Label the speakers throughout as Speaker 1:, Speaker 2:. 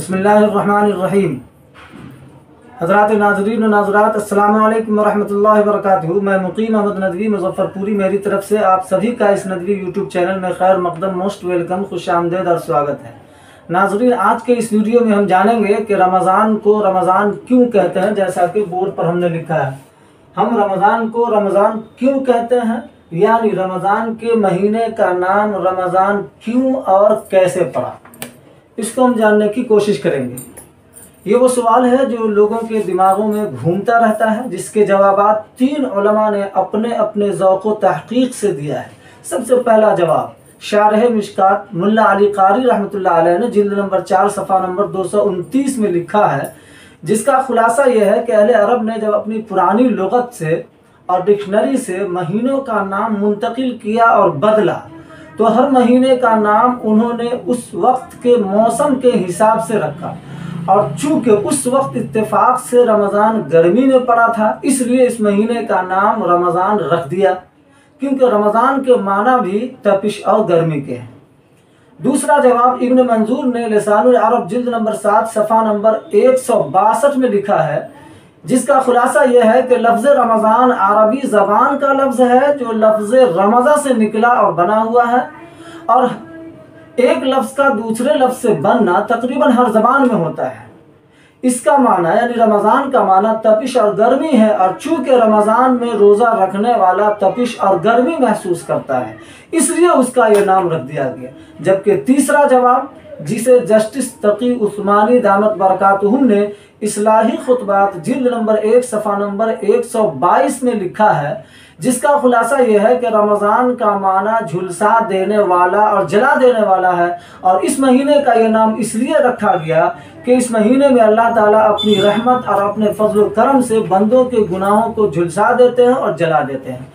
Speaker 1: बिस्मिल्लाहिर्रहमानिर्रहीम। हज़रात नाज़रीन व नाज़रात, अस्सलामु अलैकुम व रहमतुल्लाहि व बरकातुहू। मैं मुक़ीम अहमद नदवी मुज़फ़्फ़रपुरी, मेरी तरफ से आप सभी का इस नदवी यूट्यूब चैनल में खैर मक़दम, मोस्ट वेलकम, खुश आमदेद और स्वागत है। नाज़रीन, आज के इस वीडियो में हम जानेंगे कि रमज़ान को रमज़ान क्यों कहते हैं। जैसा कि बोर्ड पर हमने लिखा है, हम रमज़ान को रमज़ान क्यों कहते हैं, यानी रमज़ान के महीने का नाम रमज़ान क्यों और कैसे पड़ा, इसको हम जानने की कोशिश करेंगे। ये वो सवाल है जो लोगों के दिमागों में घूमता रहता है, जिसके जवाबात 3 उलमा ने अपने अपने ज़ौक़ तहक़ीक़ से दिया है। सबसे पहला जवाब शारह मिशकात मुल्ला अली कारी रहमतुल्लाह अलैह ने जिल्द नंबर 4 सफ़ा नंबर 229 में लिखा है, जिसका खुलासा यह है कि अहले अरब ने जब अपनी पुरानी लुग़त से और डिक्शनरी से महीनों का नाम मुंतकिल किया और बदला, तो हर महीने का नाम उन्होंने उस वक्त के मौसम के हिसाब से रखा। और चूँकि उस वक्त इत्तेफाक से रमज़ान गर्मी में पड़ा था, इसलिए इस महीने का नाम रमज़ान रख दिया, क्योंकि रमज़ान के माना भी तपिश और गर्मी के हैं। दूसरा जवाब इब्न मंजूर ने लिसानुल अरब जिल्द नंबर 7 सफ़ा नंबर 162 में लिखा है, जिसका खुलासा यह है कि लफ्ज़ रमज़ान अरबी ज़बान का लफ्ज़ है जो लफ्ज़ रमज़ा से निकला और बना हुआ है, और एक लफ्ज़ का दूसरे लफ्ज़ से बनना तकरीबन हर ज़बान में होता है। इसका माना यानी रमज़ान का माना तपिश और गर्मी है, और चूँकि रमज़ान में रोज़ा रखने वाला तपिश और गर्मी महसूस करता है, इसलिए उसका ये नाम रख दिया गया। जबकि तीसरा जवाब, जिसे जस्टिस तकी उस्मानी दामत बरकातुहुम ने इस्लाही खुतबात जिल्द नंबर 1 सफ़ा नंबर 122 में लिखा है, जिसका खुलासा यह है कि रमज़ान का माना झुलसा देने वाला और जला देने वाला है, और इस महीने का यह नाम इसलिए रखा गया कि इस महीने में अल्लाह ताला अपनी रहमत और अपने फजल करम से बंदों के गुनाहों को झुलसा देते हैं और जला देते हैं।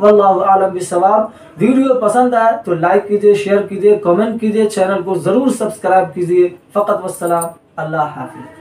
Speaker 1: वल्लाहु आलम बिस्सवाब। वीडियो पसंद आए तो लाइक कीजिए, शेयर कीजिए, कमेंट कीजिए, चैनल को ज़रूर सब्सक्राइब कीजिए। फ़कत वस्सलाम, अल्लाह हाफ़िज़।